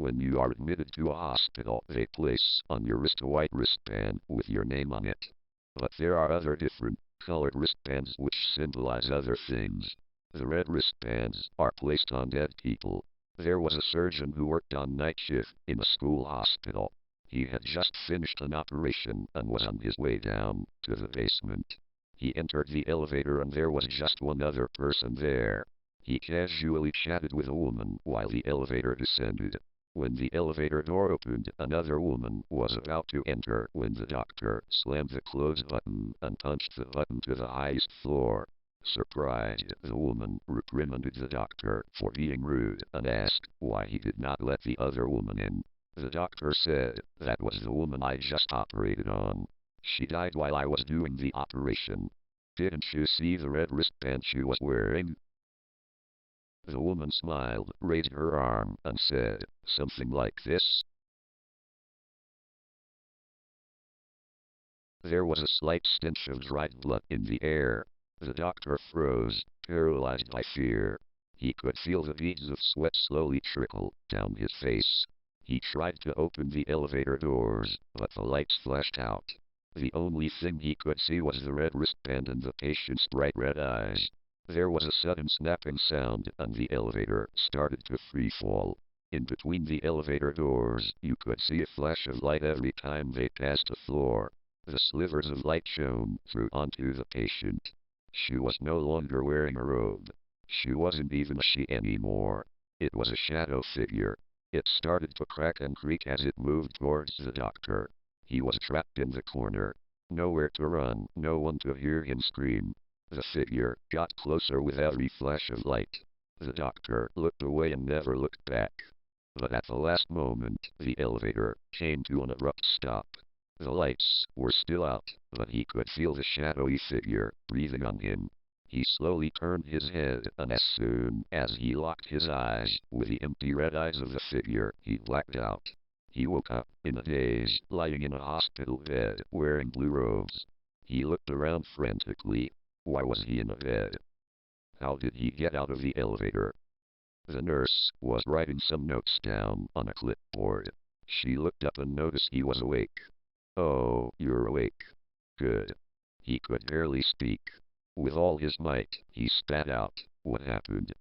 When you are admitted to a hospital, they place on your wrist a white wristband with your name on it. But there are other different colored wristbands which symbolize other things. The red wristbands are placed on dead people. There was a surgeon who worked on night shift in a school hospital. He had just finished an operation and was on his way down to the basement. He entered the elevator and there was just one other person there. He casually chatted with a woman while the elevator descended. When the elevator door opened, another woman was about to enter when the doctor slammed the close button and punched the button to the highest floor. Surprised, the woman reprimanded the doctor for being rude and asked why he did not let the other woman in. The doctor said, "That was the woman I just operated on. She died while I was doing the operation. Didn't you see the red wristband she was wearing?" The woman smiled, raised her arm, and said something like this. There was a slight stench of dried blood in the air. The doctor froze, paralyzed by fear. He could feel the beads of sweat slowly trickle down his face. He tried to open the elevator doors, but the lights flashed out. The only thing he could see was the red wristband and the patient's bright red eyes. There was a sudden snapping sound and the elevator started to freefall. In between the elevator doors, you could see a flash of light every time they passed a floor. The slivers of light shone through onto the patient. She was no longer wearing a robe. She wasn't even a she anymore. It was a shadow figure. It started to crack and creak as it moved towards the doctor. He was trapped in the corner. Nowhere to run, no one to hear him scream. The figure got closer with every flash of light. The doctor looked away and never looked back. But at the last moment, the elevator came to an abrupt stop. The lights were still out, but he could feel the shadowy figure breathing on him. He slowly turned his head, and as soon as he locked his eyes with the empty red eyes of the figure, he blacked out. He woke up in a daze, lying in a hospital bed, wearing blue robes. He looked around frantically. Why was he in a bed? How did he get out of the elevator? The nurse was writing some notes down on a clipboard. She looked up and noticed he was awake. "Oh, you're awake. Good." He could barely speak. With all his might, he spat out, "What happened?"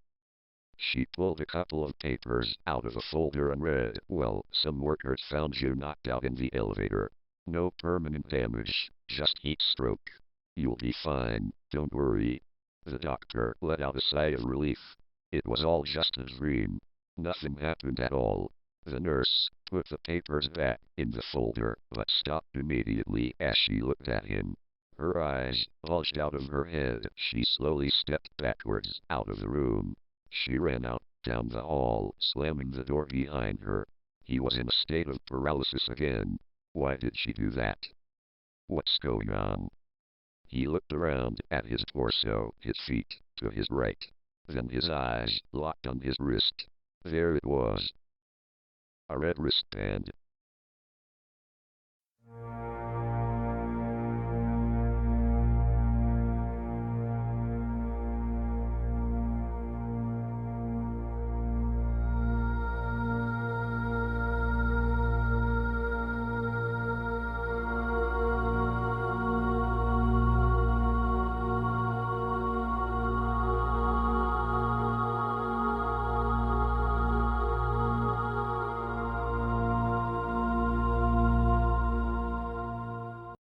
She pulled a couple of papers out of a folder and read, "Well, some workers found you knocked out in the elevator. No permanent damage, just heat stroke. You'll be fine, don't worry." The doctor let out a sigh of relief. It was all just a dream. Nothing happened at all. The nurse put the papers back in the folder, but stopped immediately as she looked at him. Her eyes bulged out of her head. She slowly stepped backwards out of the room. She ran out, down the hall, slamming the door behind her. He was in a state of paralysis again. Why did she do that? What's going on? He looked around at his torso, his feet, to his right. Then his eyes locked on his wrist. There it was. A red wristband.